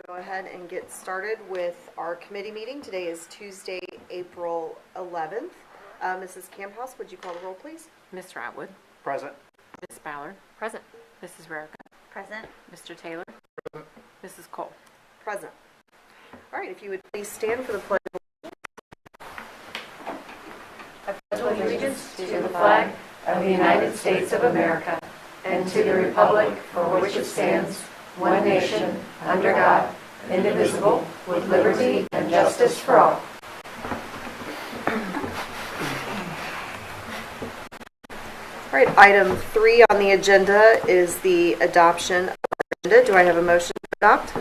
Go ahead and get started with our committee meeting. Today is Tuesday, April 11th. Mrs. Camphouse, would you call the roll, please? Mr. Atwood. Present. Ms. Ballard. Present. Mrs. Rarica. Present. Mr. Taylor. Present. Mrs. Cole. Present. All right, if you would please stand for the pledge. I pledge allegiance to the flag of the United States of America and to the republic for which it stands, one nation, under God, indivisible, with liberty and justice for all. All right, item 3 on the agenda is the adoption of the agenda. Do I have a motion to adopt?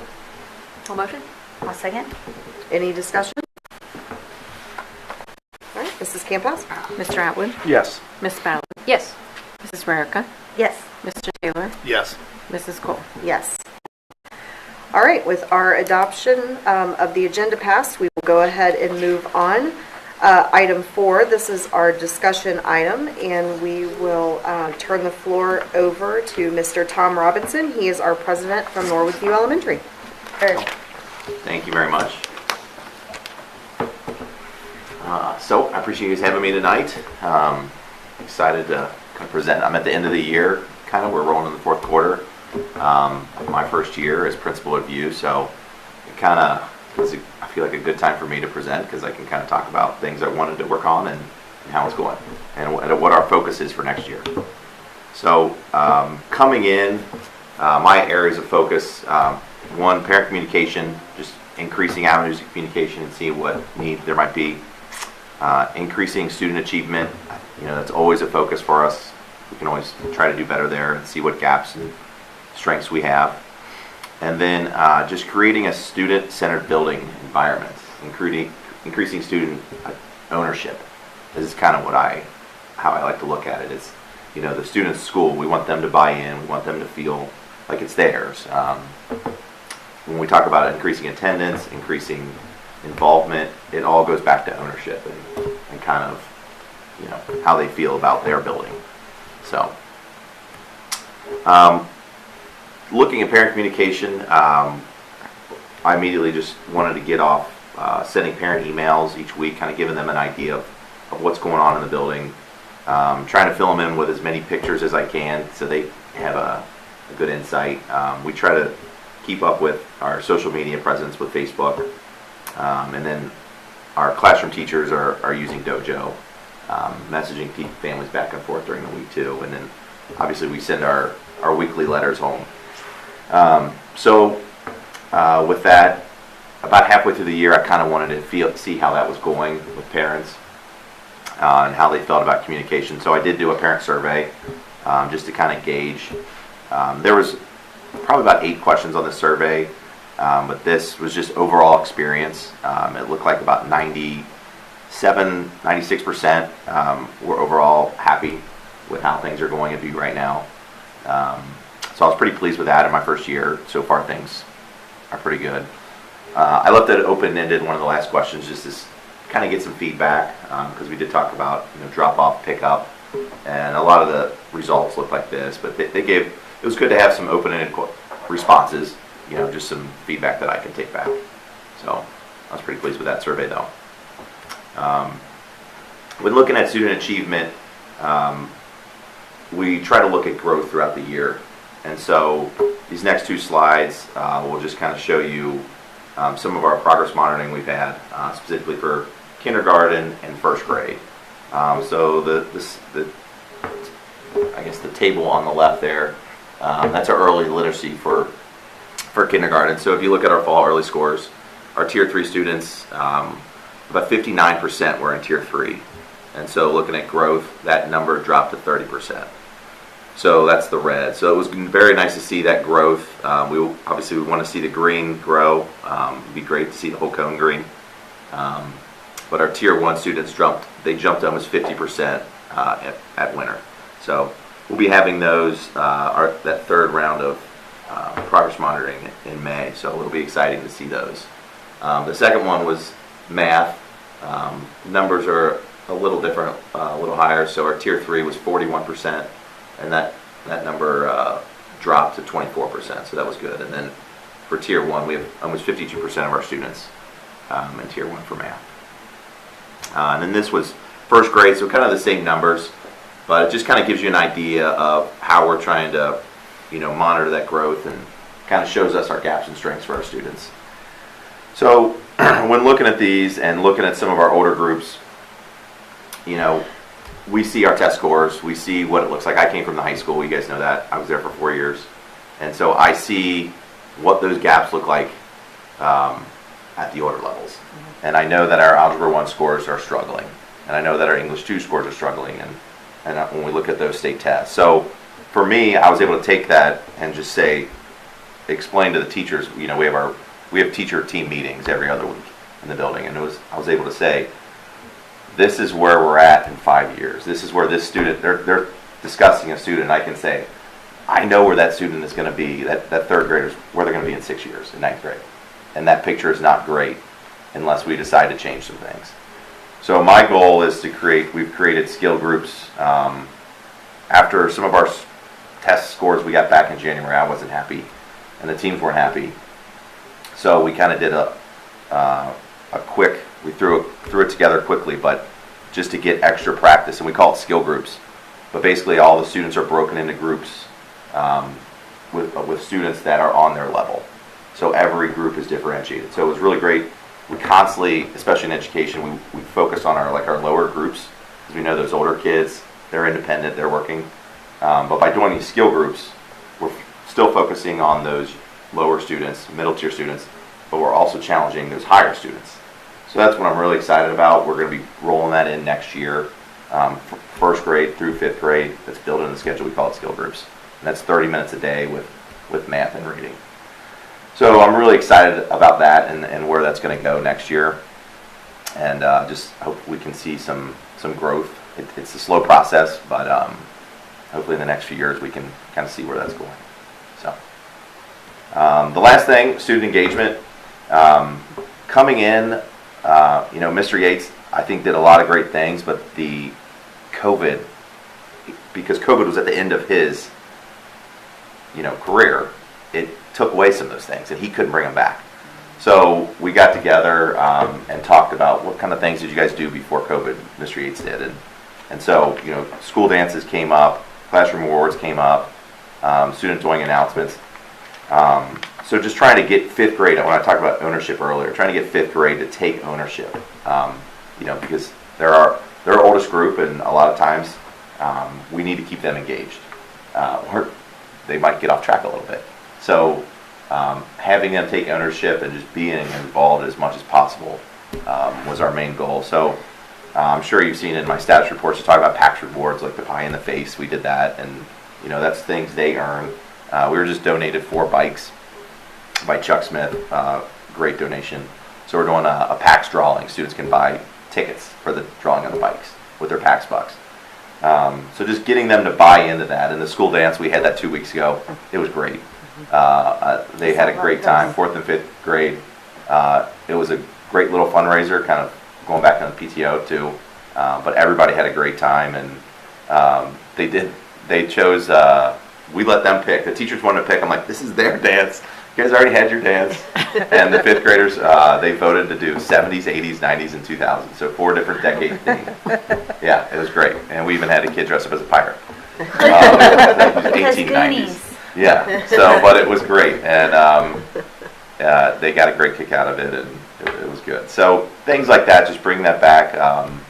Full motion? I'll second. Any discussion? All right, Mrs. Camphouse? Mr. Atwood. Yes. Ms. Ballard. Yes. Mrs. Rarica. Yes. Mr. Taylor. Yes. Mrs. Cole. Yes. All right, with our adoption of the agenda passed, we will go ahead and move on. Item 4, this is our discussion item, and we will turn the floor over to Mr. Tom Robinson. He is our president from Norwood View Elementary. Thank you very much. So I appreciate you guys having me tonight. Excited to kind of present. I'm at the end of the year, we're rolling in the fourth quarter. My first year as principal at View, so it I feel like a good time for me to present because I can kind of talk about things I wanted to work on and how it's going and what our focus is for next year. So coming in, my areas of focus, one, parent communication, just increasing avenues of communication and seeing what need there might be. Increasing student achievement, that's always a focus for us. We can always try to do better there and see what gaps and strengths we have. And then just creating a student-centered building environment, increasing student ownership. This is kind of how I like to look at it. Is the students' school. We want them to buy in. We want them to feel like it's theirs. When we talk about increasing attendance, increasing involvement, it all goes back to ownership and kind of how they feel about their building. So. Looking at parent communication, I immediately just wanted to get off sending parent emails each week, kind of giving them an idea of what's going on in the building, trying to fill them in with as many pictures as I can so they have a good insight. We try to keep up with our social media presence with Facebook, and then our classroom teachers are using Dojo, messaging families back and forth during the week too, and then obviously we send our weekly letters home. With that, about halfway through the year, I kind of wanted to see how that was going with parents and how they felt about communication. So I did do a parent survey just to kind of gauge. There was probably about 8 questions on the survey, but this was just overall experience. It looked like about 96% were overall happy with how things are going at View right now. So I was pretty pleased with that in my first year. So far, things are pretty good. I left it open-ended, one of the last questions, just to kind of get some feedback, because we did talk about drop-off, pick-up, and a lot of the results looked like this. But it was good to have some open-ended responses, just some feedback that I can take back. So I was pretty pleased with that survey, though. When looking at student achievement, we try to look at growth throughout the year. And so these next 2 slides will just kind of show you some of our progress monitoring we've had, specifically for kindergarten and first grade. So I guess the table on the left there, that's our early literacy for kindergarten. So if you look at our fall early scores, our Tier 3 students, about 59% were in Tier 3. And so looking at growth, that number dropped to 30%. So that's the red. So it was very nice to see that growth. We want to see the green grow. It'd be great to see the whole cone green. But our Tier 1 students jumped almost 50% at winter. So we'll be having those, that third round of progress monitoring in May. So it'll be exciting to see those. The second one was math. Numbers are a little different, a little higher. So our Tier 3 was 41%. And that number dropped to 24%, so that was good. And then for Tier 1. We have almost 52% of our students in Tier 1 for math. And then this was first grade, so kind of the same numbers, but it just kind of gives you an idea of how we're trying to, monitor that growth, and kind of shows us our gaps and strengths for our students. So when looking at these and looking at some of our older groups, we see our test scores, we see what it looks like. I came from the high school, you guys know that. I was there for 4 years. And so I see what those gaps look like at the older levels. And I know that our Algebra 1 scores are struggling. And I know that our English 2 scores are struggling, and when we look at those state tests. So for me, I was able to take that and just explain to the teachers, we have teacher team meetings every other week in the building, and I was able to say, this is where we're at in 5 years. This is where this student, they're discussing a student, and I can say, I know where that student is going to be, that third graders, where they're going to be in 6 years, in ninth grade. And that picture is not great unless we decide to change some things. So my goal is we've created skill groups. After some of our test scores we got back in January, I wasn't happy, and the teams weren't happy. So we kind of did we threw it together quickly, but just to get extra practice, and we call it skill groups. But basically all the students are broken into groups with students that are on their level. So every group is differentiated. So it was really great. We constantly, especially in education, we focus on our lower groups, because we know those older kids, they're independent, they're working. But by doing these skill groups, we're still focusing on those lower students, middle tier students, but we're also challenging those higher students. So that's what I'm really excited about. We're going to be rolling that in next year, first grade through fifth grade. That's built in the schedule. We call it skill groups. And that's 30 minutes a day with math and reading. So I'm really excited about that and where that's going to go next year. And just hope we can see some growth. It's a slow process, but hopefully in the next few years we can kind of see where that's going. So the last thing, student engagement. Coming in, Mr. Yates, I think, did a lot of great things, but the COVID, because COVID was at the end of his, career, it took away some of those things, and he couldn't bring them back. So we got together and talked about what kind of things did you guys do before COVID, Mr. Yates did. And so, school dances came up, classroom awards came up, student doing announcements. So just trying to get fifth grade, when I talked about ownership earlier, trying to get fifth grade to take ownership, because they're our oldest group, and a lot of times we need to keep them engaged. Or they might get off track a little bit. So having them take ownership and just being involved as much as possible was our main goal. So I'm sure you've seen in my status reports to talk about PAX rewards, like the pie in the face. We did that, and that's things they earn. We were just donated 4 bikes by Chuck Smith, great donation. So we're doing a PAX drawing. Students can buy tickets for the drawing of the bikes with their PAX bucks. So just getting them to buy into that. And the school dance, we had that 2 weeks ago. It was great. They had a great time, 4th and 5th grade. It was a great little fundraiser, kind of going back on the PTO too. But everybody had a great time, and they chose, we let them pick. The teachers wanted to pick. I'm like, this is their dance. You guys already had your dance. And the 5th graders, they voted to do 70s, 80s, 90s, and 2000s. So 4 different decade themes. Yeah, it was great. And we even had a kid dress up as a pirate. That was 1890s. Yeah, but it was great. And they got a great kick out of it, and it was good. So things like that, just bring that back.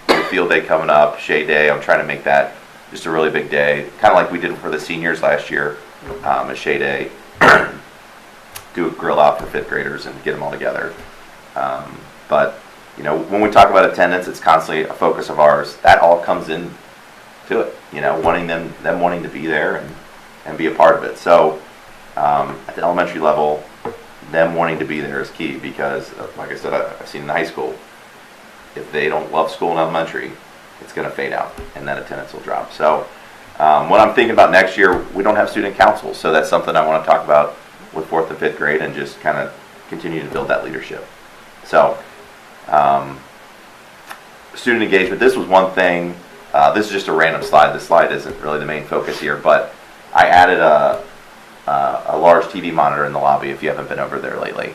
The field day coming up, Shea Day, I'm trying to make that just a really big day. Kind of like we did for the seniors last year at Shea Day. Do a grill out for 5th graders and get them all together. But when we talk about attendance, it's constantly a focus of ours. That all comes in to it. Wanting them wanting to be there and be a part of it. So at the elementary level, them wanting to be there is key, because like I said, I've seen in high school, if they don't love school in elementary, it's going to fade out and that attendance will drop. So what I'm thinking about next year, we don't have student councils, so that's something I want to talk about with 4th and 5th grade, and just kind of continue to build that leadership. So student engagement, this was one thing. This is just a random slide. This slide isn't really the main focus here, but I added a a large TV monitor in the lobby if you haven't been over there lately.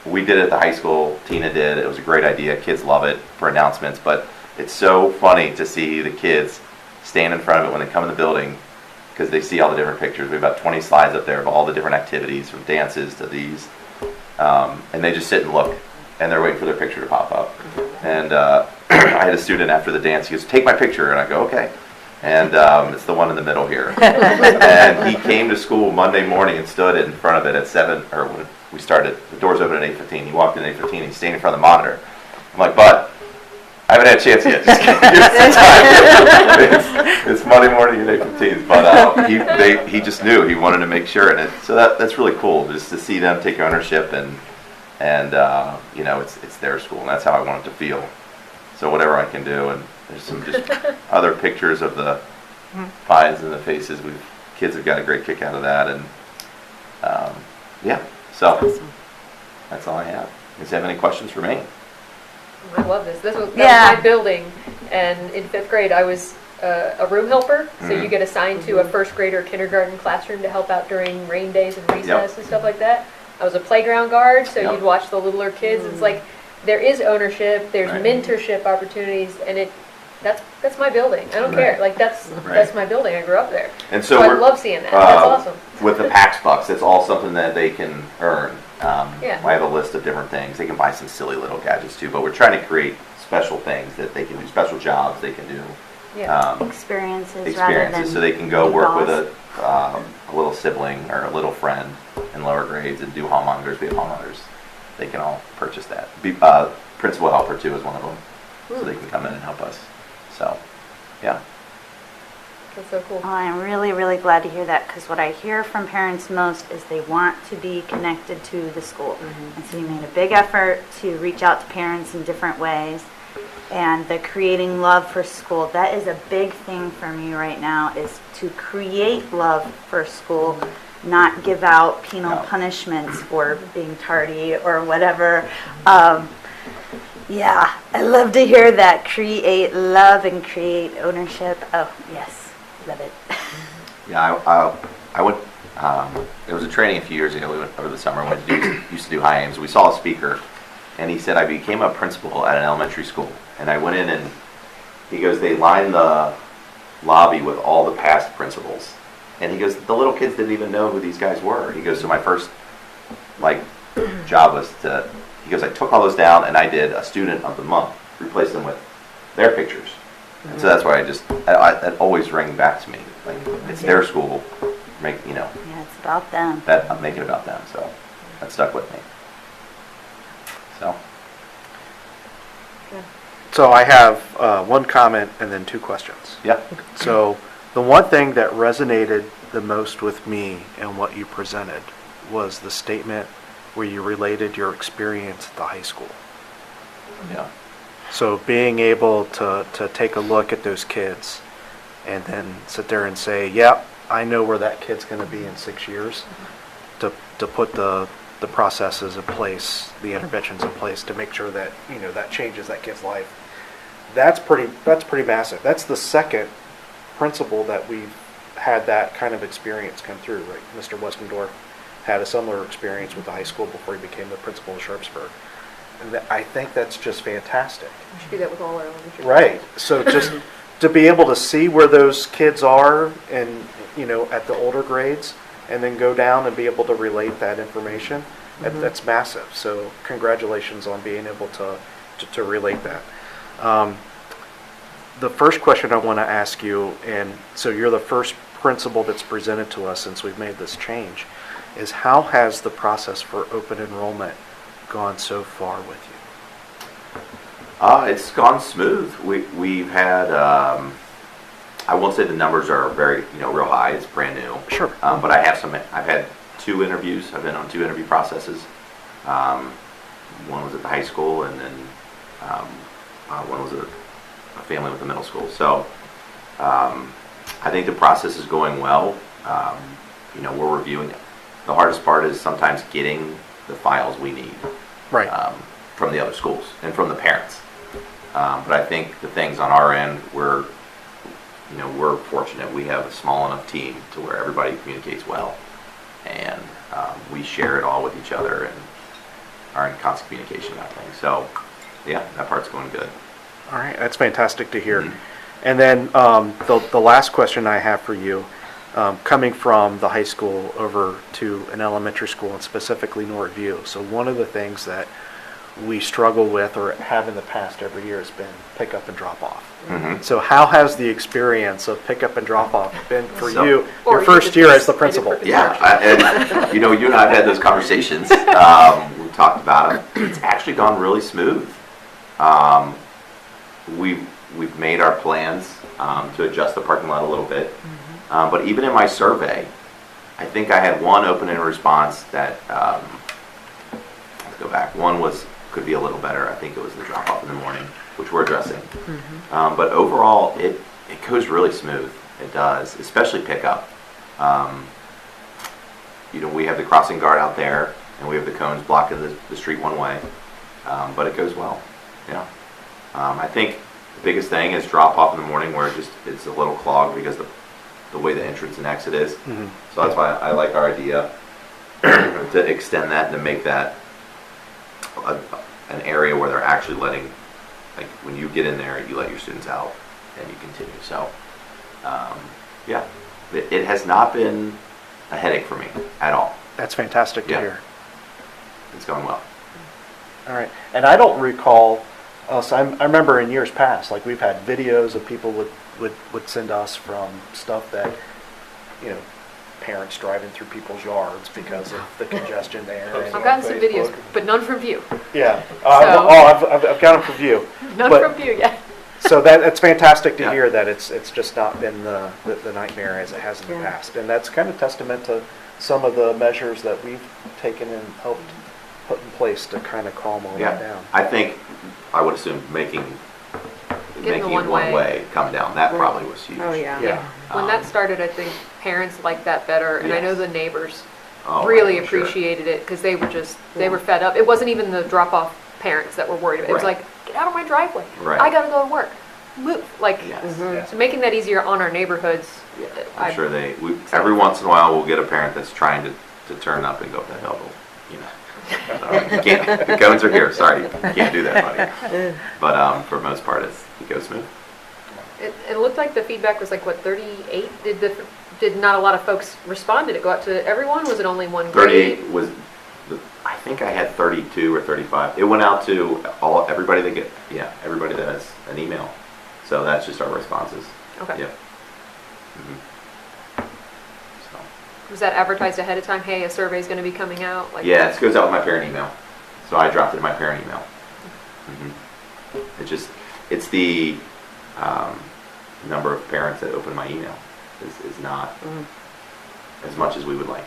We did it at the high school. Tina did. It was a great idea. Kids love it for announcements, but it's so funny to see the kids stand in front of it when they come in the building because they see all the different pictures. We have about 20 slides up there of all the different activities, from dances to these, and they just sit and look, and they're waiting for their picture to pop up. And I had a student after the dance. He goes, "Take my picture," and I go, "Okay." And it's the one in the middle here. And he came to school Monday morning and stood in front of it at 7, or when we started, the doors open at 8:15. He walked in at 8:15, and he's standing in front of the monitor. I'm like, "Bud, I haven't had a chance yet. Just give me some time." It's Monday morning at 8:15, but he just knew. He wanted to make sure. And so that's really cool, just to see them take ownership and you know, it's their school, and that's how I want it to feel. So whatever I can do, and there's some just other pictures of the pies and the faces. Kids have got a great kick out of that, and yeah. So that's all I have. You guys have any questions for me? I love this. That was my building, and in 5th grade I was a room helper, so you get assigned to a first grade or kindergarten classroom to help out during rain days and recess and stuff like that. I was a playground guard, so you'd watch the littler kids. It's like there is ownership, there's mentorship opportunities, and that's my building. I don't care. Like that's my building. I grew up there. And so I love seeing that. That's awesome. With the PAX bucks, it's all something that they can earn. I have a list of different things. They can buy some silly little gadgets too, but we're trying to create special things that they can do, special jobs they can do. Experiences rather than so they can go work with a little sibling or a little friend in lower grades and do hall monitors, be hall monitors. They can all purchase that. Principal helper too is one of them, so they can come in and help us. So, yeah. That's so cool. Oh, I'm really, really glad to hear that, because what I hear from parents most is they want to be connected to the school. And so you made a big effort to reach out to parents in different ways. And the creating love for school, that is a big thing for me right now, is to create love for school, not give out penal punishments for being tardy or whatever. Yeah, I love to hear that. Create love and create ownership. Oh, yes, love it. Yeah, I went, there was a training a few years ago. We went over the summer and used to do high aims. We saw a speaker, and he said, "I became a principal at an elementary school." And I went in, and he goes, "They lined the lobby with all the past principals." And he goes, "The little kids didn't even know who these guys were." He goes, "So my first job was to," he goes, "I took all those down and I did a student of the month, replaced them with their pictures." And so that's why that always rang back to me. Like, it's their school, Yeah, it's about them. Make it about them. So that stuck with me. So. So I have one comment and then 2 questions. Yeah. So the one thing that resonated the most with me and what you presented was the statement where you related your experience at the high school. Yeah. So being able to take a look at those kids and then sit there and say, "Yeah, I know where that kid's going to be in 6 years," to put the processes in place, the interventions in place to make sure that that changes that kid's life. That's pretty massive. That's the second principal that we've had that kind of experience come through. Right, Mr. Westendorf had a similar experience with the high school before he became the principal of Sharpsburg. And I think that's just fantastic. We should do that with all our elementary. Right. So just to be able to see where those kids are and at the older grades, and then go down and be able to relate that information, that's massive. So congratulations on being able to relate that. The first question I want to ask you, and so you're the first principal that's presented to us since we've made this change, is how has the process for open enrollment gone so far with you? It's gone smooth. We've had, I won't say the numbers are very, real high. It's brand new. Sure. But I've had 2 interviews. I've been on 2 interview processes. One was at the high school, and then one was a family with a middle school. So I think the process is going well. We're reviewing it. The hardest part is sometimes getting the files we need. Right. From the other schools and from the parents. But I think the things on our end, we're fortunate. We have a small enough team to where everybody communicates well, and we share it all with each other and are in constant communication about things. So, yeah, that part's going good. All right, that's fantastic to hear. Mm-hmm. And then the last question I have for you, coming from the high school over to an elementary school, and specifically Norwood. So one of the things that we struggle with or have in the past every year has been pick up and drop off. Mm-hmm. So how has the experience of pick up and drop off been for So- you, Or your you first just year as the decided principal? for Yeah, and you and I have had those conversations. We talked about it. It's actually gone really smooth. We've made our plans to adjust the parking lot a little bit, but even in my survey, I think I had one open in response that let's go back. One could be a little better. I think it was the drop off in the morning, which we're addressing. But overall, it goes really smooth. It does, especially pickup. We have the crossing guard out there, and we have the cones blocking the street one way, but it goes well. Yeah. I think the biggest thing is drop off in the morning where it's a little clogged because the way the entrance and exit is. Mhm. So that's why I like our idea to extend that and to make that an area where they're actually letting, like when you get in there, you let your students out and you continue. So, yeah, it has not been a headache for me at all. That's fantastic to Yeah. hear. It's going well. All right, and I don't recall us. I remember in years past, like we've had videos of people would send us from stuff that, parents driving through people's yards because of the congestion there. and I've gotten some Facebook. videos, but none from View. Yeah. So- I've got them from View. None But- from View yet. So that's fantastic to Yeah. hear that it's just not been the nightmare as it has in the Yeah. past, and that's kind of testament to some of the measures that we've taken and helped put in place to kind of calm all that Yeah, down. I think, I would assume making the it one one way. way come down, that probably was huge. Oh, yeah. Yeah. When that started, I think parents liked that better, and I know Yes. the neighbors Oh, really I'm sure. appreciated it because they were fed up. It wasn't even the drop-off parents that were worried about it. It was Right. like, get out of my driveway. Right. I gotta go to work. Move. Like, Yes. so making that easier on our neighborhoods. I'm sure every once in a while we'll get a parent that's trying to turn up and go up that hill, you can't, the cones are here, sorry, you can't do that, buddy. But for the most part, it goes smooth. It looked like the feedback was like, what, 38? Did not a lot of folks respond? Did it go out to everyone? Was it only one grade? 38 was, I think I had 32 or 35. It went out to everybody everybody that has an email. So that's just our responses. Okay. Yep. So, Was that advertised ahead of time? Hey, a survey's going to be coming out? Like, yeah, it goes out with my parent email. So I dropped it in my parent email. It's the number of parents that open my email is not as much as we would like.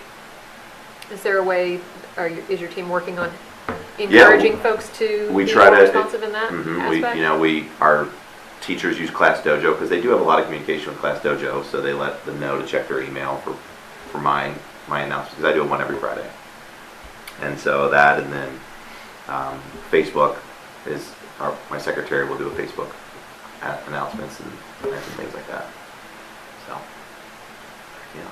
Is there a way, is your team working on encouraging folks to We be try more to responsive in that aspect? Our teachers use Class Dojo because they do have a lot of communication with Class Dojo, so they let them know to check their email for my announcements, because I do one every Friday. And so that, and then Facebook is, my secretary will do a Facebook announcements and things like that. So, yeah.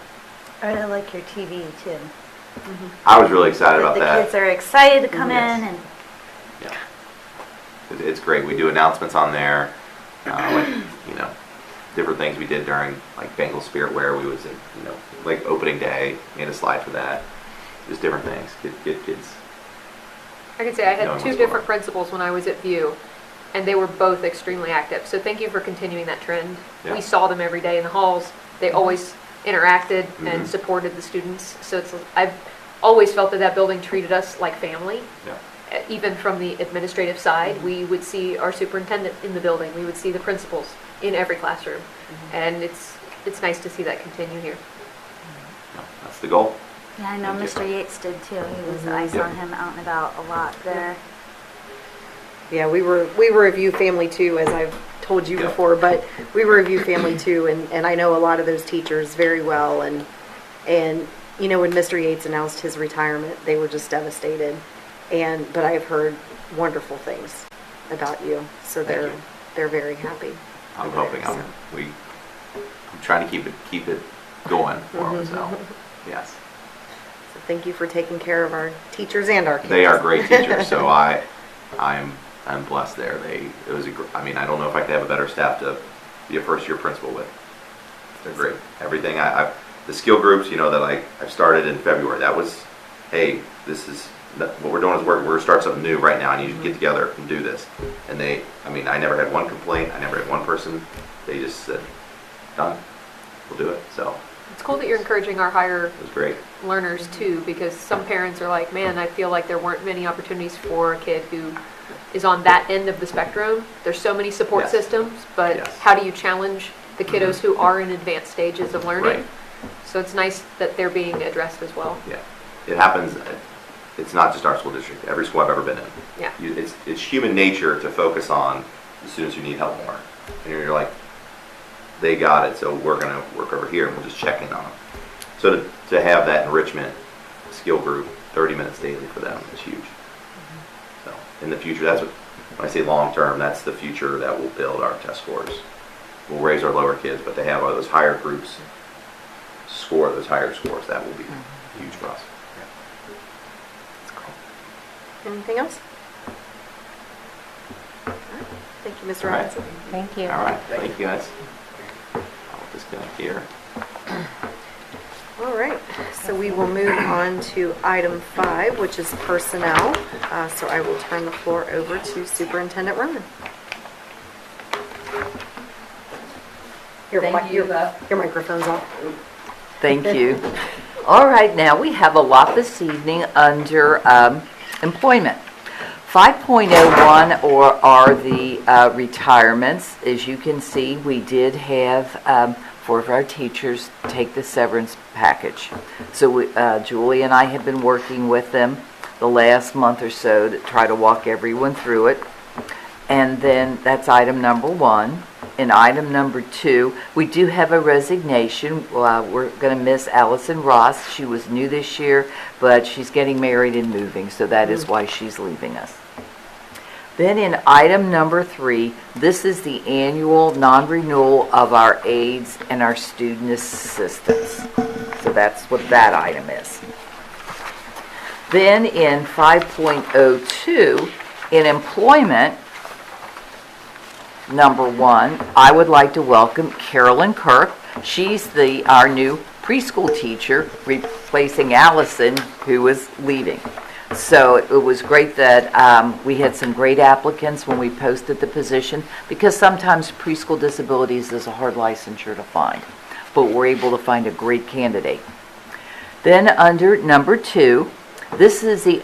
I really like your TV too. I was really excited about The that. kids are excited to come Yes. in and Yeah. It's great. We do announcements on there, different things we did during like Bengal Spirit Wear. We was like opening day, made a slide for that. Just different things. Get kids. I can say I No had one two wants different more. principals when I was at View, and they were both extremely active. So thank you for continuing that trend. Yeah. We saw them every day in the halls. They always interacted and Mhm. supported the students. So I've always felt that building treated us like family. Yeah. Even from the administrative side, we would see our superintendent in the building. We would see the principals in every classroom. And it's nice to see that continue here. No, that's the goal. yeah, I know Thank you. Mr. Yates did too. I saw Yep. him out and about a lot there. Yeah, we were a View family too, as I've told you Yeah. before, but we were a View family too, and I know a lot of those teachers very well, and when Mr. Yates announced his retirement, they were just devastated, but I've heard wonderful things about you, so Thank you. they're very happy. I'm hoping. So. I'm trying to keep it going for them. So, yes, So thank you for taking care of our teachers and our kids. they are great teachers. So I'm blessed there. I mean, I don't know if I could have a better staff to be a first year principal with. They're great. Everything the skill groups, that I've started in February. That was, hey, what we're doing is we're going to start something new right now. I need you to get together and do this. And I never had one complaint. I never had one person. They just said, done. We'll do it. So It's cool that you're encouraging our higher it was great. learners too, because some parents are like, man, I feel like there weren't many opportunities for a kid who is on that end of the spectrum. There's so many support Yes. systems, but Yes. how do you challenge the kiddos who are in advanced stages of learning? Right. So it's nice that they're being addressed as well. Yeah, it happens. It's not just our school district. Every school I've ever been in. Yeah. It's human nature to focus on the students who need help more. And you're like, they got it, so we're going to work over here and we'll just check in on them. So to have that enrichment skill group, 30 minutes daily for them is huge. So in the future, that's when I say long term, that's the future that will build our test scores. We'll raise our lower kids, but they have all those higher groups score those higher scores. That will be huge for us. Anything else? All right. Thank you, Mr. All right. Robinson. Thank you. All right, thank you guys. I'll disconnect here. All right, so we will move on to item 5, which is personnel. So I will turn the floor over to Superintendent Roman. Thank you, Your microphone's off. Thank you. All right, now we have a lot this evening under employment. 5.01 are the retirements. As you can see, we did have 4 of our teachers take the severance package. So Julie and I have been working with them the last month or so to try to walk everyone through it. And then that's item number 1. In item number 2, we do have a resignation. We're going to miss Allison Ross. She was new this year, but she's getting married and moving, so that is why she's leaving us. Then in item number 3, this is the annual non-renewal of our aides and our student assistants. So that's what that item is. Then in 5.02, in employment, number 1, I would like to welcome Carolyn Kirk. She's our new preschool teacher, replacing Allison, who is leaving. So it was great that we had some great applicants when we posted the position, because sometimes preschool disabilities is a hard licensure to find, but we're able to find a great candidate. Then under number 2, this is the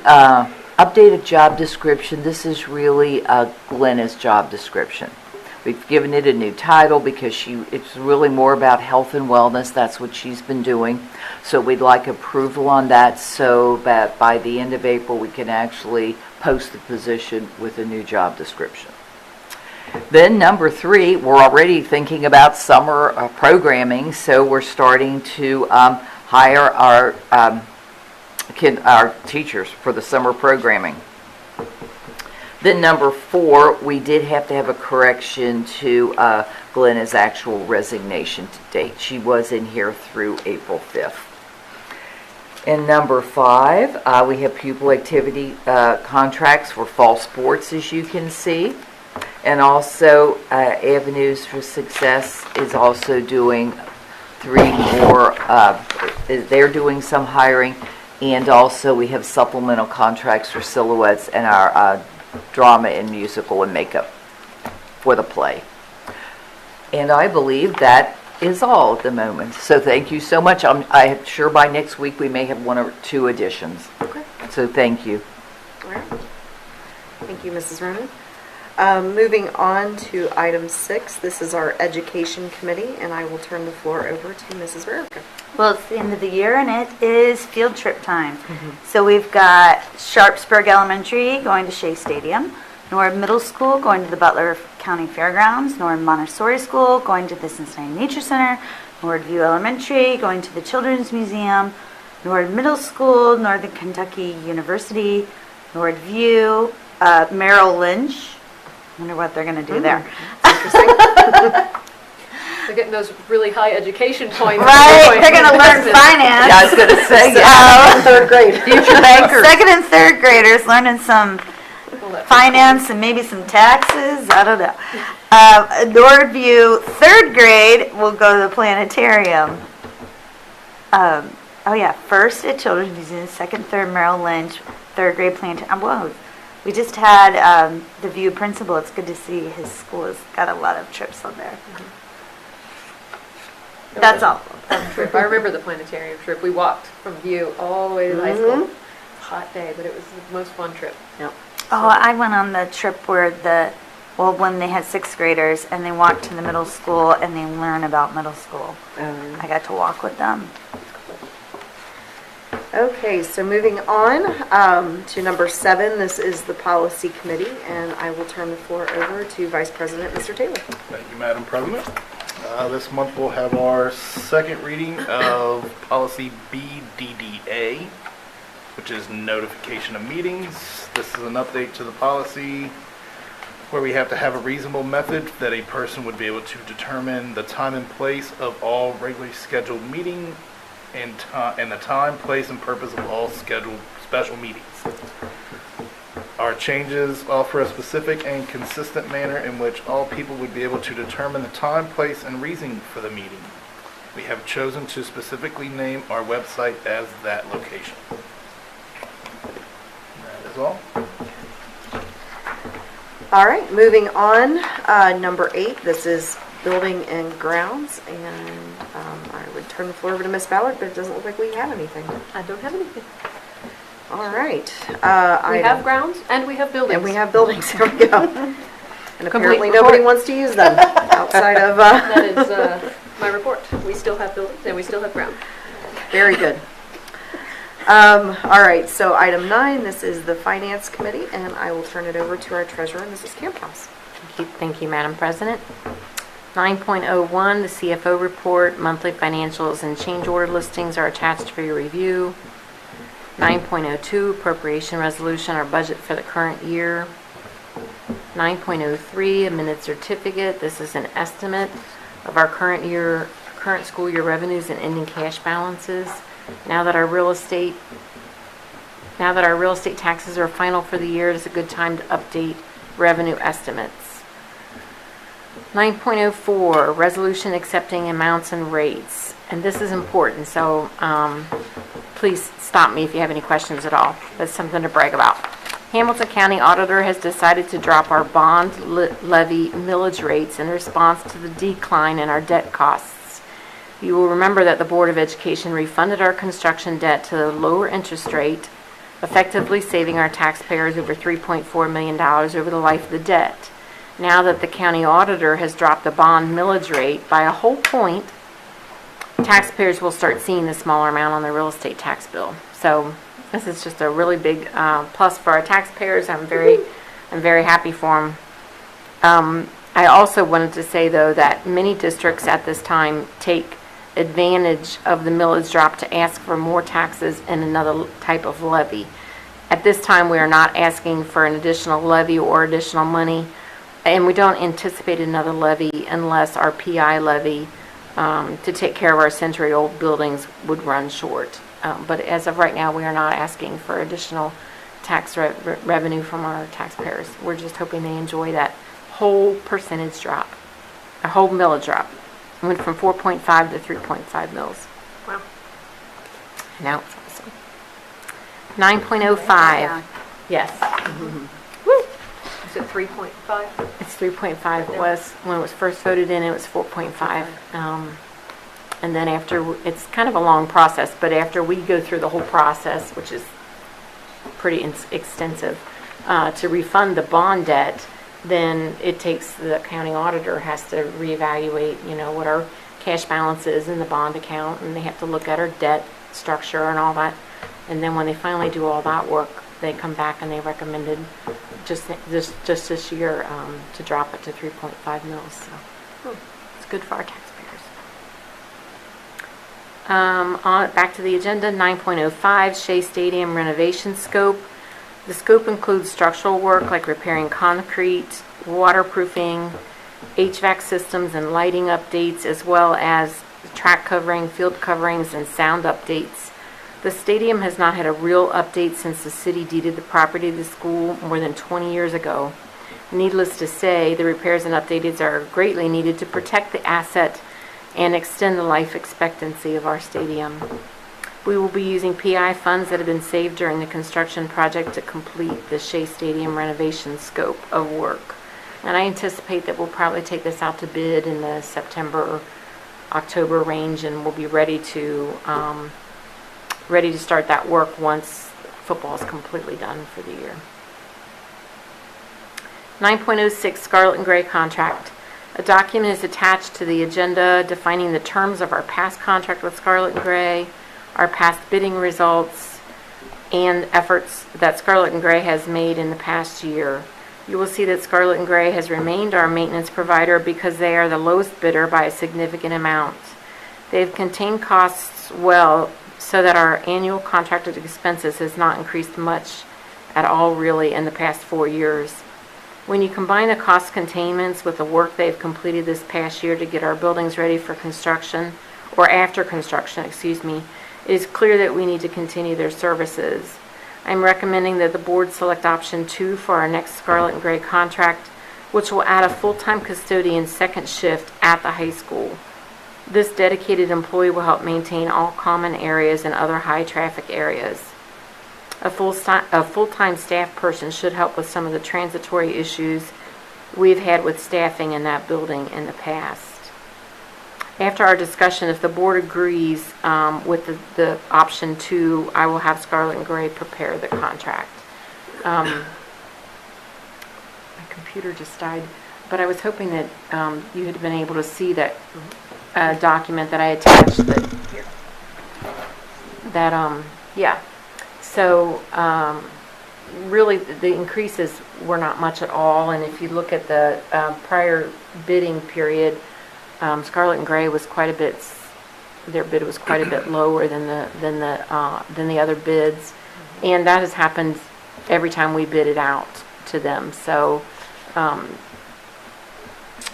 updated job description. This is really Glenna's job description. We've given it a new title because it's really more about health and wellness. That's what she's been doing. So we'd like approval on that so that by the end of April we can actually post the position with a new job description. Then number 3, we're already thinking about summer programming, so we're starting to hire our teachers for the summer programming. Then number 4, we did have to have a correction to Glenna's actual resignation date. She was in here through April 5th. And number 5, we have pupil activity contracts for fall sports, as you can see. And also Avenues for Success is also doing 3 more, they're doing some hiring. And also we have supplemental contracts for Silhouettes and our drama and musical and makeup for the play. And I believe that is all at the moment. So thank you so much. I'm sure by next week we may have 1 or 2 additions. Okay. So thank you. All right. Thank you, Mrs. Roman. Moving on to item 6, this is our Education Committee, and I will turn the floor over to Mrs. Verica. Well, it's the end of the year, and it is field trip time. So we've got Sharpsburg Elementary going to Shea Stadium, Norwood Middle School going to the Butler County Fairgrounds, Norwood Montessori School going to the Cincinnati Nature Center, Norwood View Elementary going to the Children's Museum, Norwood Middle School, Northern Kentucky University, Norwood View, Merrill Lynch. I wonder what they're going to do there. They're getting those really high education points. Right, they're gonna learn finance. Yeah, I was gonna say, yeah. Third grade. Future bankers. Second and third graders learning some finance and maybe some taxes. I don't know. Norwood third grade will go to the planetarium. Oh yeah, first at Children's Museum, second, third Merrill Lynch, third grade planetarium. Whoa. We just had the View principal. It's good to see his school has got a lot of trips on there. That's all. Trip. I remember the planetarium trip. We walked from View all the way to the high school. Hot day, but it was the most fun trip. Yep. Oh, I went on the trip where when they had sixth graders and they walked to the middle school and they learn about middle school. I got to walk with them. Okay, so moving on to number 7, this is the policy committee, and I will turn the floor over to Vice President Mr. Taylor. Thank you, Madam President. This month we'll have our second reading of policy BDDA, which is notification of meetings. This is an update to the policy where we have to have a reasonable method that a person would be able to determine the time and place of all regularly scheduled meetings and the time, place, and purpose of all scheduled special meetings. Our changes offer a specific and consistent manner in which all people would be able to determine the time, place, and reason for the meeting. We have chosen to specifically name our website as that location. That is all. All right, moving on, number 8, this is building and grounds, and I would turn the floor over to Ms. Ballard, but it doesn't look like we have anything. I don't have anything. All right. We have grounds and we have buildings. And we have buildings, there we go. And apparently report. nobody wants to use them outside of, That is my report. We still have buildings and we still have ground. very good. All right, so item 9, this is the Finance Committee, and I will turn it over to our treasurer, Mrs. Camphouse. Thank you, Madam President. 9.01, the CFO report, monthly financials and change order listings are attached for your review. 9.02, appropriation resolution, our budget for the current year. 9.03, amended certificate. This is an estimate of our current school year revenues and ending cash balances. Now that our real estate taxes are final for the year, it's a good time to update revenue estimates. 9.04, resolution accepting amounts and rates. And this is important, so please stop me if you have any questions at all. That's something to brag about. Hamilton County Auditor has decided to drop our bond levy millage rates in response to the decline in our debt costs. You will remember that the Board of Education refunded our construction debt to a lower interest rate, effectively saving our taxpayers over $3.4 million over the life of the debt. Now that the county auditor has dropped the bond millage rate by a whole point, taxpayers will start seeing the smaller amount on their real estate tax bill. So this is just a really big plus for our taxpayers. I'm very happy for them. I also wanted to say, though, that many districts at this time take advantage of the millage drop to ask for more taxes and another type of levy. At this time, we are not asking for an additional levy or additional money, and we don't anticipate another levy unless our PI levy to take care of our century-old buildings would run short. But as of right now, we are not asking for additional tax revenue from our taxpayers. We're just hoping they enjoy that whole percentage drop, a whole millage drop. It went from 4.5 to 3.5 mils. Wow. Now it's awesome. 9.05. Yes. Is it 3.5? It's 3.5 was, when it was first voted in, it was 4.5. And then after, it's kind of a long process, but after we go through the whole process, which is pretty extensive, to refund the bond debt, then it takes, the county auditor has to reevaluate, what our cash balance is in the bond account, and they have to look at our debt structure and all that. And then when they finally do all that work, they come back and they recommended just this year to drop it to 3.5 mils. So it's good for our taxpayers. Back to the agenda, 9.05, Shea Stadium renovation scope. The scope includes structural work like repairing concrete, waterproofing, HVAC systems and lighting updates, as well as track covering, field coverings, and sound updates. The stadium has not had a real update since the city deeded the property to the school more than 20 years ago. Needless to say, the repairs and updates are greatly needed to protect the asset and extend the life expectancy of our stadium. We will be using PI funds that have been saved during the construction project to complete the Shea Stadium renovation scope of work. And I anticipate that we'll probably take this out to bid in the September, October range, and we'll be ready to start that work once football is completely done for the year. 9.06 Scarlet and Gray contract. A document is attached to the agenda defining the terms of our past contract with Scarlet and Gray, our past bidding results, and efforts that Scarlet and Gray has made in the past year. You will see that Scarlet and Gray has remained our maintenance provider because they are the lowest bidder by a significant amount. They've contained costs well so that our annual contracted expenses has not increased much at all really in the past 4 years. When you combine the cost containments with the work they've completed this past year to get our buildings ready for construction, or after construction, it is clear that we need to continue their services. I'm recommending that the board select option 2 for our next Scarlet and Gray contract, which will add a full-time custodian second shift at the high school. This dedicated employee will help maintain all common areas and other high-traffic areas. A full-time staff person should help with some of the transitory issues we've had with staffing in that building in the past. After our discussion, if the board agrees with the option 2, I will have Scarlet and Gray prepare the contract. My computer just died, but I was hoping that you had been able to see that document that I attached. So really, the increases were not much at all, and if you look at the prior bidding period, Scarlet and Gray was quite a bit. Their bid was quite a bit lower than the other bids, and that has happened every time we bid it out to them. So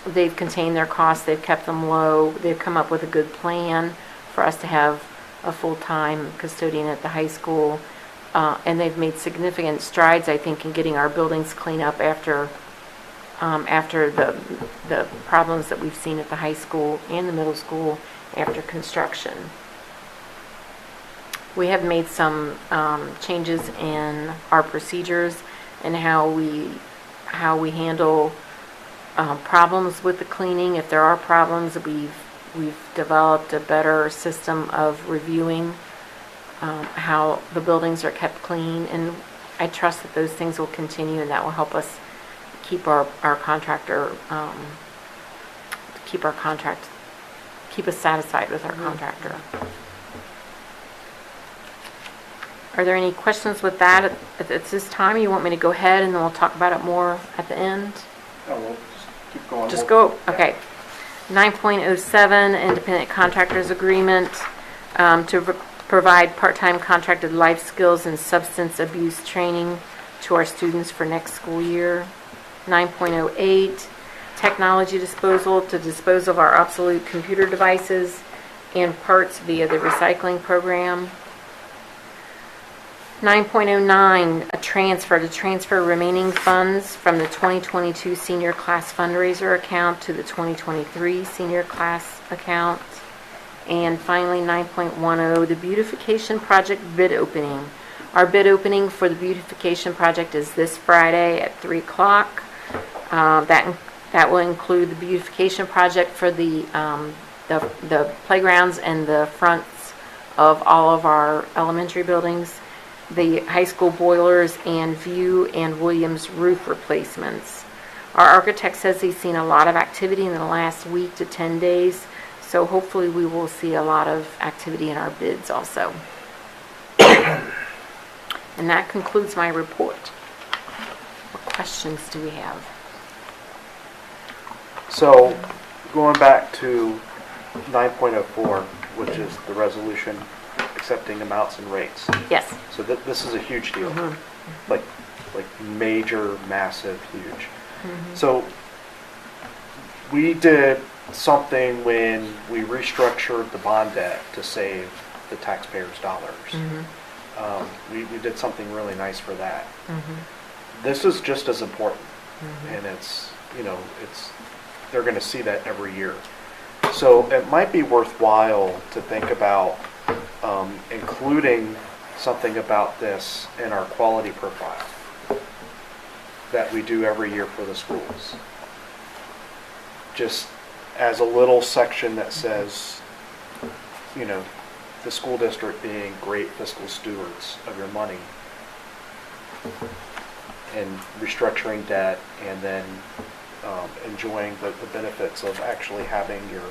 they've contained their costs. They've kept them low. They've come up with a good plan for us to have a full-time custodian at the high school, and they've made significant strides, I think, in getting our buildings cleaned up after the problems that we've seen at the high school and the middle school after construction. We have made some changes in our procedures and how we handle problems with the cleaning. If there are problems, we've developed a better system of reviewing how the buildings are kept clean, and I trust that those things will continue, and that will help us keep our contractor, keep us satisfied with our contractor. Are there any questions with that at this time? You want me to go ahead and then we'll talk about it more at the end? Oh, we'll just keep going. Just go, okay. 9.07, independent contractors agreement to provide part-time contracted life skills and substance abuse training to our students for next school year. 9.08, technology disposal to dispose of our obsolete computer devices and parts via the recycling program. 9.09, a transfer to transfer remaining funds from the 2022 senior class fundraiser account to the 2023 senior class account. And finally, 9.10, the beautification project bid opening. Our bid opening for the beautification project is this Friday at 3 o'clock. That will include the beautification project for the playgrounds and the fronts of all of our elementary buildings, the high school boilers, and View and Williams roof replacements. Our architect says he's seen a lot of activity in the last week to 10 days, so hopefully we will see a lot of activity in our bids also. And that concludes my report. What questions do we have? So, going back to 9.04, which is the resolution accepting amounts and rates. Yes. So this is a huge deal, like major, massive, huge. So we did something when we restructured the bond debt to save the taxpayers' dollars. We did something really nice for that. This is just as important, and it's, they're going to see that every year. So it might be worthwhile to think about including something about this in our quality profile that we do every year for the schools. Just as a little section that says, the school district being great fiscal stewards of your money and restructuring debt, and then enjoying the benefits of actually having your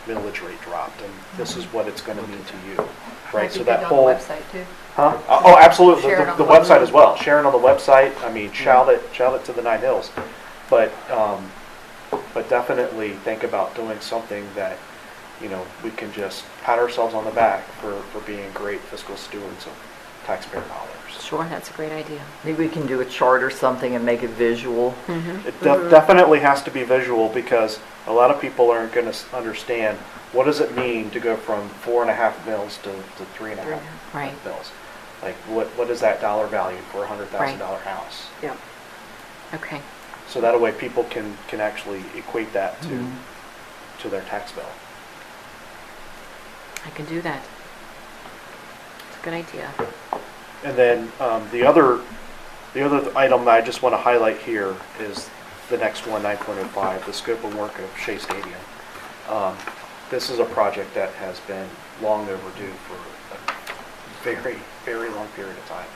millage rate dropped, and this is what it's going to mean to you, right? Might be So good that on whole the website too. Huh? Oh, absolutely. Share it on The the website website. as well. Sharing on the website. I mean, shout it to the 9 hills. But definitely think about doing something that, we can just pat ourselves on the back for being great fiscal stewards of taxpayer dollars. Sure, that's a great idea. Maybe we can do a chart or something and make it visual. It definitely has to be visual, because a lot of people aren't going to understand what does it mean to go from 4.5 mils to 3.5 Right. mils. Like, what is that dollar value for a $100,000 house? Yeah. Okay. So that way people can actually equate that to their tax bill. I can do that. It's a good idea. And then the other item that I just want to highlight here is the next one, 9.05, the scope of work of Shea Stadium. This is a project that has been long overdue for a very, very long period of time.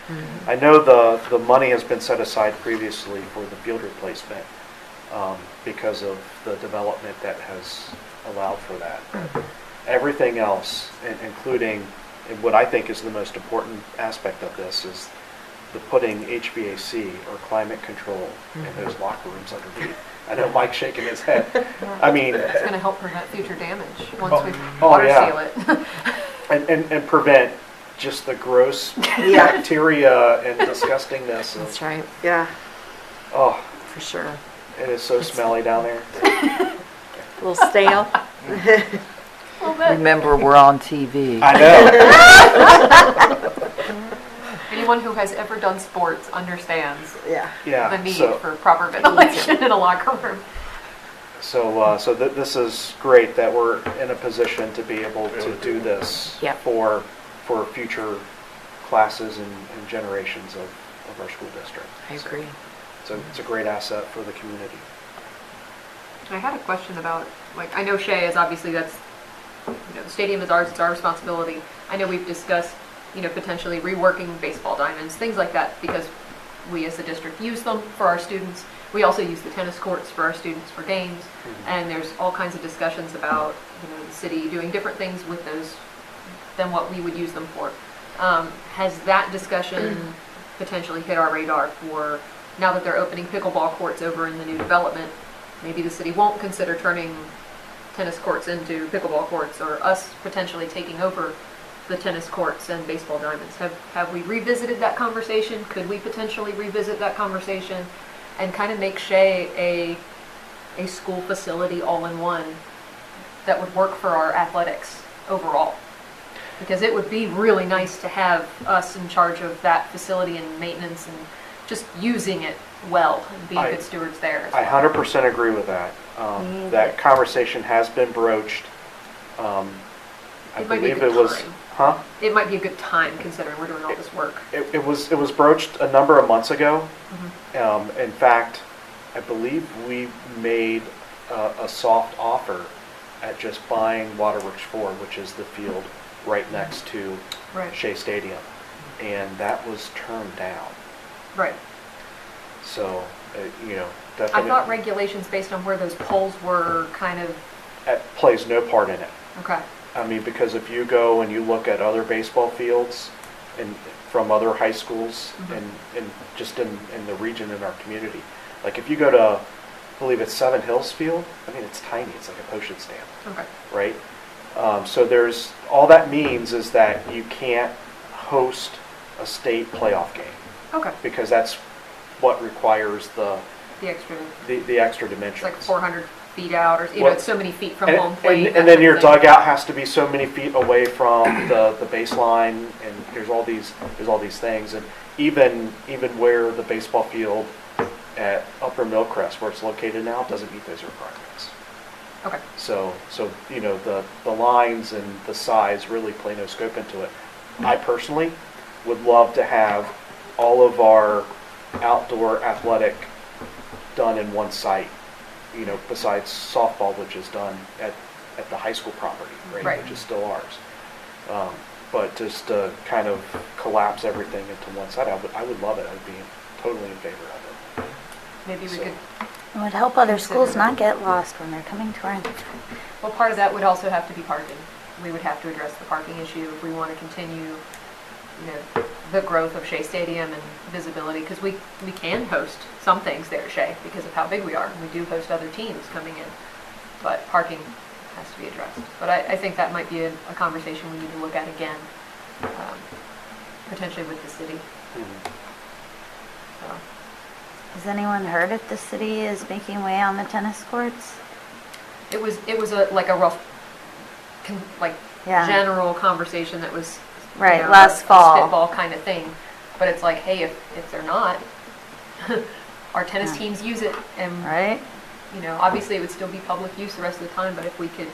I know the money has been set aside previously for the field replacement because of the development that has allowed for that. Everything else, including what I think is the most important aspect of this, is the putting HVAC or climate control in those locker rooms underneath. I know Mike's shaking his head. I mean, It's going to help prevent future damage once we oh, water yeah. seal it. and prevent just the gross bacteria and disgustingness. That's right, Yeah. Oh, for sure. it is so smelly down there. A little stale. Remember, we're on TV. I know. Anyone who has ever done sports understands Yeah. Yeah. the need so, for proper ventilation in a locker room. This is great that we're in a position to be able to do this Yep. for future classes and generations of our school district. I agree. So it's a great asset for the community. I had a question about, I know Shea is obviously the stadium is ours, it's our responsibility. I know we've discussed, potentially reworking baseball diamonds, things like that, because we as the district use them for our students. We also use the tennis courts for our students for games, and there's all kinds of discussions about, the city doing different things with those than what we would use them for. Has that discussion potentially hit our radar for, now that they're opening pickleball courts over in the new development, maybe the city won't consider turning tennis courts into pickleball courts, or us potentially taking over the tennis courts and baseball diamonds? Have we revisited that conversation? Could we potentially revisit that conversation and kind of make Shea a school facility all-in-one that would work for our athletics overall? Because it would be really nice to have us in charge of that facility and maintenance and just using it well and being good stewards there. I 100% agree with that. That conversation has been broached. I It might be a believe good it was, time. It might be a good time considering we're doing all this work. It was broached a number of months ago. In fact, I believe we made a soft offer at just buying Waterworks 4, which is the field right next to Right. Shea Stadium, and that was turned down. Right. So, I definitely thought regulations based on where those poles were kind of, it plays no part in it. okay. I mean, because if you go and you look at other baseball fields and from other high schools and just in the region in our community, like if you go to, I believe it's Seven Hills Field, I mean, it's tiny, it's like a postage stamp, Okay. right? So there's, all that means is that you can't host a state playoff game Okay. because that's what requires the The extra, extra it's dimensions. like 400 feet out, or, Well, it's so many feet from home plate. And then your dugout has to be so many feet away from the baseline, and there's all these things. And even where the baseball field at Upper Millcrest, where it's located now, doesn't meet those requirements. Okay. So the lines and the size really play no scope into it. I personally would love to have all of our outdoor athletic done in one site, besides softball, which is done at the high school property, Right. which is still ours. But just to kind of collapse everything into one site, I would love it. I would be totally in favor of it. Maybe we So- could, It would help other schools not get lost when they're coming to our. well, part of that would also have to be parking. We would have to address the parking issue if we want to continue, the growth of Shea Stadium and visibility, because we can host some things there at Shea because of how big we are. We do host other teams coming in, but parking has to be addressed. But I think that might be a conversation we need to look at again, potentially with the city. So, Has anyone heard if the city is making way on the tennis courts? it was like a rough, Yeah. general conversation that was Right, last a fall. spitball kind of thing. But it's like, hey, if they're not, our tennis Yeah. teams use it, and Right? obviously it would still be public use the rest of the time. But if we could,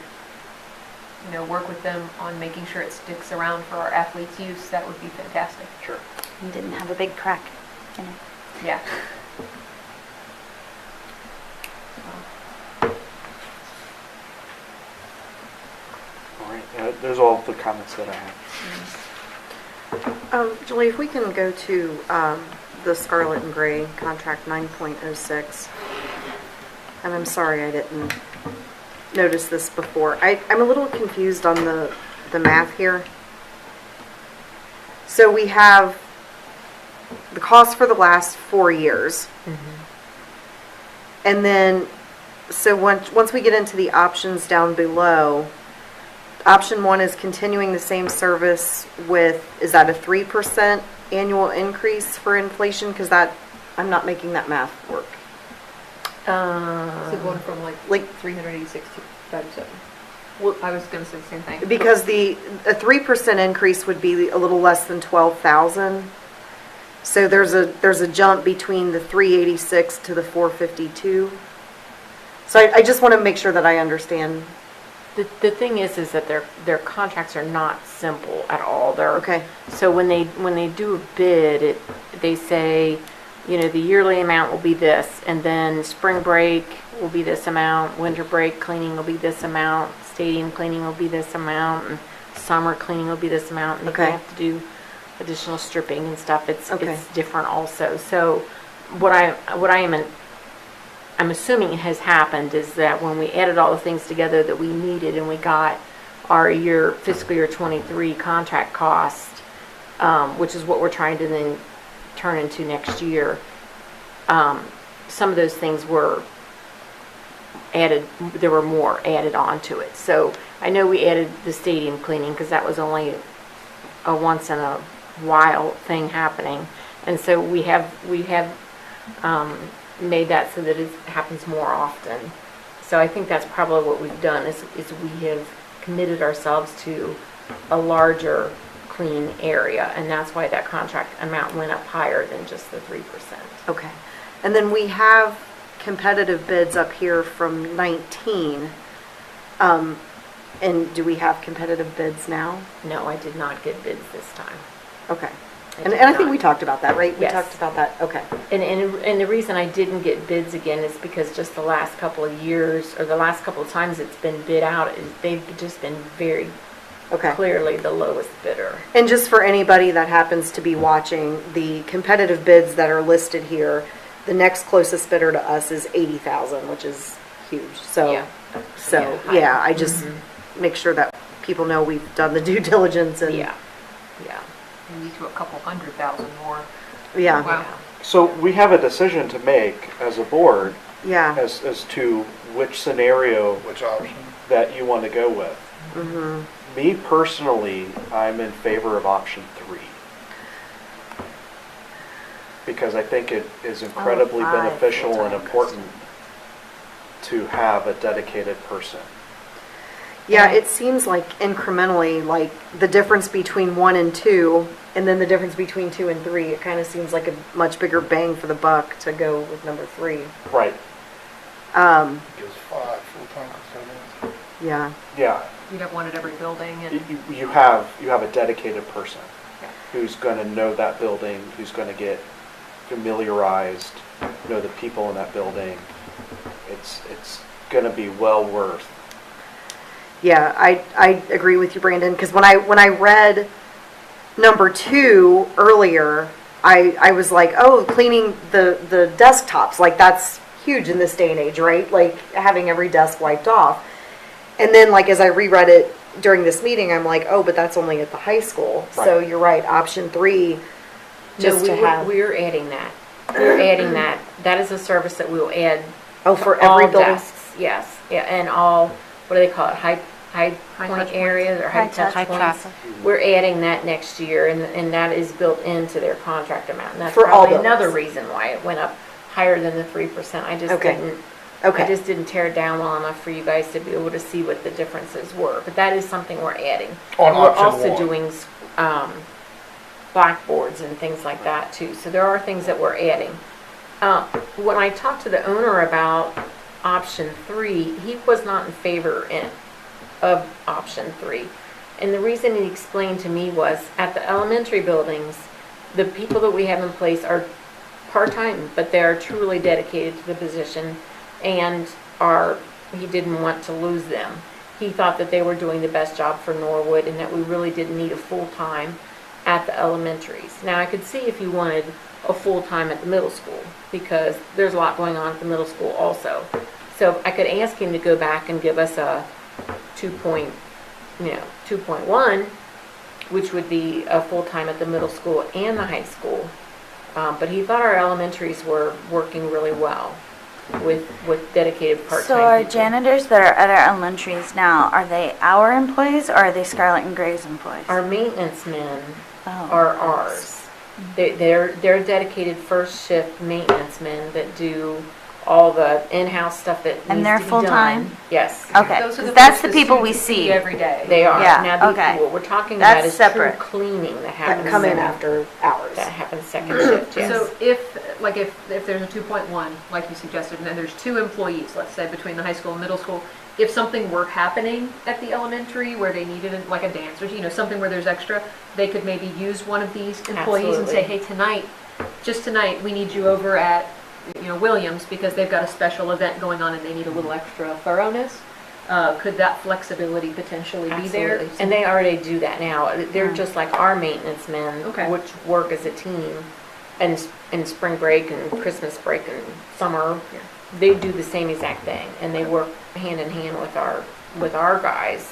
work with them on making sure it sticks around for our athletes' use, that would be fantastic. Sure. And didn't have a big crack in it. Yeah. All right. Those are all the comments that I have. Julie, if we can go to the Scarlet and Gray contract 9.06. And I'm sorry I didn't notice this before. I'm a little confused on the math here. So we have the cost for the last 4 years. And then, so once we get into the options down below, option 1 is continuing the same service with, is that a 3% annual increase for inflation? Because I'm not making that math work. So going from Like 386 to 57. Well, I was going to say the same thing. Because a 3% increase would be a little less than 12,000. So there's a jump between the 386 to the 452. So I just want to make sure that I understand. The thing is that their contracts are not simple at all. They're Okay. So when they do a bid, they say, the yearly amount will be this, and then spring break will be this amount, winter break cleaning will be this amount, stadium cleaning will be this amount, and summer cleaning will be this amount, and if Okay. they have to do additional stripping and stuff, it's Okay. different also. So I'm assuming has happened is that when we added all the things together that we needed and we got our fiscal year 23 contract cost, which is what we're trying to then turn into next year, some of those things were added, there were more added on to it. So I know we added the stadium cleaning because that was only a once in a while thing happening. And so we have made that so that it happens more often. So I think that's probably what we've done is we have committed ourselves to a larger clean area, and that's why that contract amount went up higher than just the 3%. Okay. And then we have competitive bids up here from 19. And do we have competitive bids now? No, I did not get bids this time. Okay. I And did I think not. we talked about that, right? We Yes. talked about that. Okay. And the reason I didn't get bids again is because just the last couple of years, or the last couple of times it's been bid out, they've just been very Okay. clearly the lowest bidder. And just for anybody that happens to be watching, the competitive bids that are listed here, the next closest bidder to us is 80,000, which is huge. So, Yeah. yeah, I just make sure that people know we've done the due diligence and Yeah. Maybe to a couple 100,000 more. yeah, Wow. So we have a decision to make as a board yeah. as to which scenario Which option? that you want to go with. Mm-hmm. Me personally, I'm in favor of option 3. Because I think it is incredibly 5 beneficial and full-time important to have a dedicated person. Yeah, it seems like incrementally, like the difference between 1 and 2, and then the difference between 2 and 3, it kind of seems like a much bigger bang for the buck to go with number 3. Right. Gives 5 full-time custodians. Yeah. Yeah. You don't want it every building and. You have a dedicated person Yeah. who's going to know that building, who's going to get familiarized, know the people in that building. It's going to be well worth. Yeah, I agree with you, Brandon, because when I read number 2 earlier, I was like, oh, cleaning the desktops, like that's huge in this day and age, right? Like having every desk wiped off. And then like as I reread it during this meeting, I'm like, oh, but that's only at the high school. Right. So you're right, option 3, just to have. We're adding that. We're adding that. That is a service that we will add. Oh, for to all every building? desks, yes. Yeah, and all, what do they call it, high touch point points. areas or high touch High points? traffic. We're adding that next year, and that is built into their contract amount. And that's For all probably another buildings? reason why it went up higher than the 3%. I just Okay. didn't. Okay. I just didn't tear it down well enough for you guys to be able to see what the differences were. But that is something we're adding. On We're option also 1. doing blackboards and things like that too. So there are things that we're adding. When I talked to the owner about option 3, he was not in favor of option 3. And the reason he explained to me was at the elementary buildings, the people that we have in place are part-time, but they are truly dedicated to the position and he didn't want to lose them. He thought that they were doing the best job for Norwood and that we really didn't need a full-time at the elementaries. Now, I could see if you wanted a full-time at the middle school because there's a lot going on at the middle school also. So I could ask him to go back and give us a 2.1, which would be a full-time at the middle school and the high school. But he thought our elementaries were working really well with dedicated part-time So our people. janitors that are at our elementaries now, are they our employees or are they Scarlett and Gray's employees? Our maintenance men Oh. are ours. They're dedicated first shift maintenance men that do all the in-house stuff that And needs they're to be full-time? done. Yes. Okay, Those are 'cause that's folks the that people you we see see. every day. They are. Yeah, Now, okay. what we're talking That's about is separate. true cleaning that That happens. come in after hours. That happens second shift, yes. So if there's a 2.1, like you suggested, and then there's 2 employees, let's say, between the high school and middle school, if something were happening at the elementary where they needed like a dance or, something where there's extra, they could maybe use one of these employees and say, Absolutely. hey, just tonight, we need you over at, Williams because they've got a special event going on and they need a little extra thoroughness. Could that flexibility potentially be there? Absolutely. And they already do that now. They're just like our maintenance men, Okay. which work as a team. And in spring break and Christmas break and summer, Yeah. they do the same exact thing. And they work hand in hand with our guys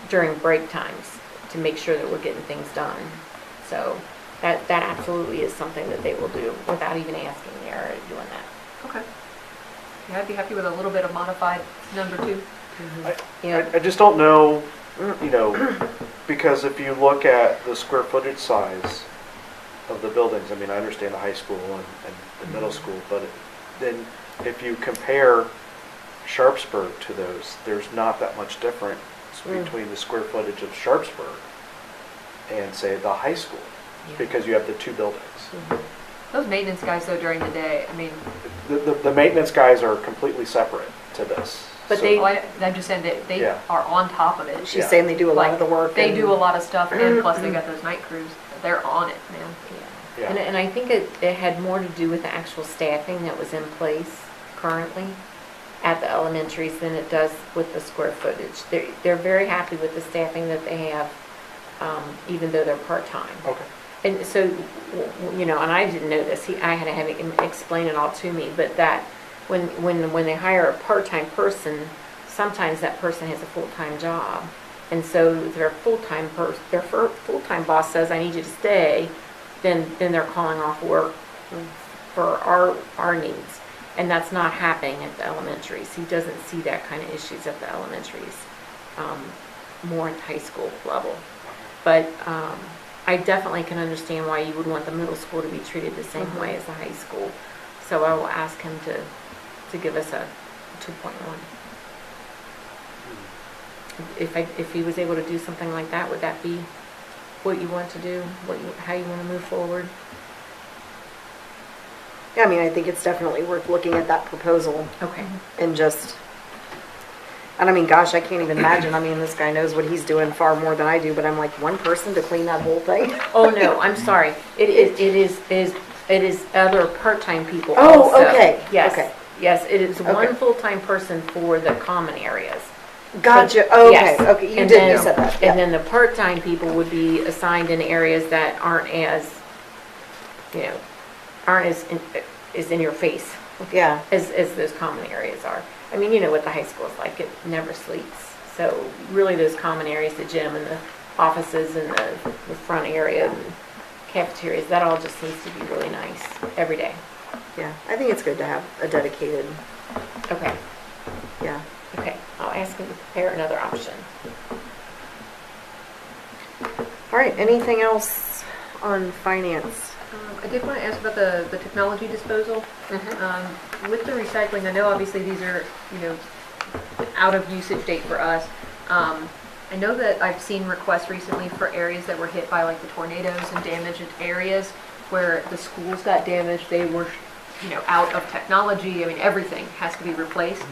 during break times to make sure that we're getting things done. So that absolutely is something that they will do without even asking. They're already doing that. Okay. Yeah, I'd be happy with a little bit of modified number 2. Yeah. I just don't know, because if you look at the square footage size of the buildings, I mean, I understand the high school and the middle school, but then if you compare Sharpsburg to those, there's not that much difference between the square footage of Sharpsburg and, say, the high school, because you have the 2 buildings. Those maintenance guys, though, during the day, I mean, The maintenance guys are completely separate to this. But So- they- I'm just saying that they Yeah. are on top of it. She's Yeah. saying they do a lot of the work. They and- do a lot of stuff, and plus they got those night crews. They're on it, man. Yeah. And I think it had more to do with the actual staffing that was in place currently at the elementaries than it does with the square footage. They're very happy with the staffing that they have, even though they're part-time. Okay. And so, and I didn't know this, I had to have him explain it all to me, but that when they hire a part-time person, sometimes that person has a full-time job. And so their full-time boss says, I need you to stay, then they're calling off work for our needs. And that's not happening at the elementaries. He doesn't see that kind of issues at the elementaries, more at the high school level. But I definitely can understand why you would want the middle school to be treated the same way as the high school. So I will ask him to give us 2.1. If he was able to do something like that, would that be what you want to do? How you want to move forward? Yeah, I mean, I think it's definitely worth looking at that proposal Okay. and just, and I mean, gosh, I can't even imagine. I mean, this guy knows what he's doing far more than I do, but I'm like, one person to clean that whole thing? Oh, no, I'm sorry. It is other part-time people Oh, also. okay, Yes. okay. Yes, it is Okay. one full-time person for the common areas. Gotcha, So, okay, yes. okay, you And did, then- you said that, And yeah. then the part-time people would be assigned in areas that aren't as, is in your face Yeah, as those common areas are. I mean, you know what the high school is like, it never sleeps. So really those common areas, the gym and the offices and the front area and cafeterias, that all just needs to be really nice every day. yeah, I think it's good to have a dedicated, Okay, yeah. okay. I'll ask him to prepare another option. All right, anything else on finance? I did want to ask about the technology disposal. With the recycling, I know obviously these are, out of usage date for us. I know that I've seen requests recently for areas that were hit by like the tornadoes and damaged areas where the schools got damaged. They were, out of technology. I mean, everything has to be replaced.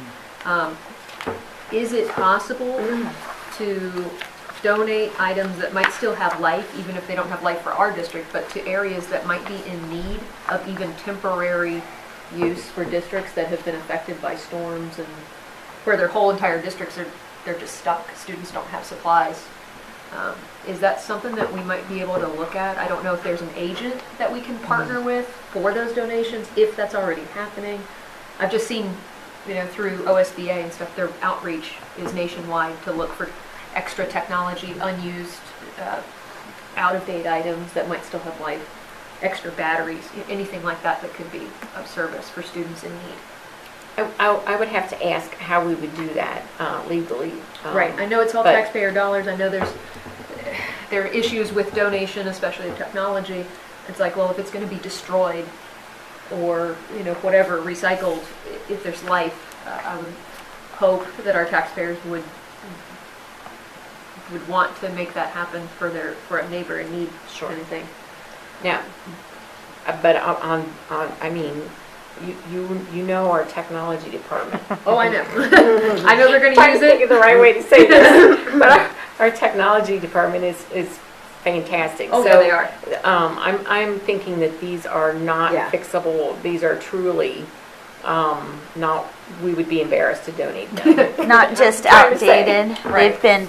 Is it possible to donate items that might still have life, even if they don't have life for our district, but to areas that might be in need of even temporary use for districts that have been affected by storms and where their whole entire districts they're just stuck. Students don't have supplies. Is that something that we might be able to look at? I don't know if there's an agent that we can partner with for those donations, if that's already happening. I've just seen, through OSBA and stuff, their outreach is nationwide to look for extra technology, unused, out-of-date items that might still have life, extra batteries, anything like that that could be of service for students in need. I would have to ask how we would do that legally. Right, I know it's all but- taxpayer dollars. I know there are issues with donation, especially of technology. It's like, well, if it's going to be destroyed or, whatever, recycled, if there's life, I would hope that our taxpayers would want to make that happen for a neighbor in need, Sure. kind of thing. Now, but I mean, you know our technology department. Oh, I know. I know they're going to Trying use to think it. of the right way to say this, but our technology department is fantastic. Oh, So, yeah, they are. I'm thinking that these are not Yeah. fixable. These are truly not. We would be embarrassed to donate them. Not just Trying to say. outdated. Right. They've been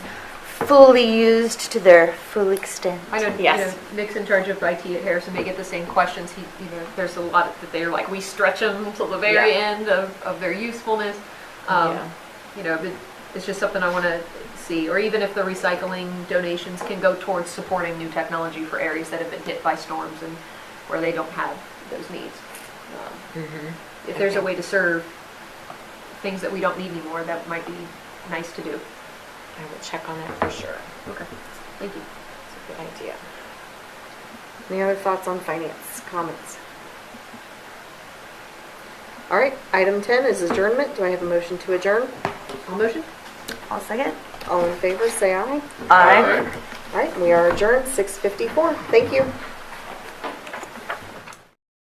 fully used to their full extent. I know, Yes. Nick's in charge of IT at Harrison. They get the same questions. There's a lot that they're like, we stretch them until the very end of their usefulness. But it's just something I want to see. Or even if the recycling donations can go towards supporting new technology for areas that have been hit by storms and where they don't have those needs. If there's a way to serve things that we don't need anymore, that might be nice to do. I will check on that for sure. Okay, thank you. It's a good idea. Any other thoughts on finance, comments? All right, item 10 is adjournment. Do I have a motion to adjourn? All motion? I'll second. All in favor, say aye. Aye. All right, we are adjourned, 6:54. Thank you.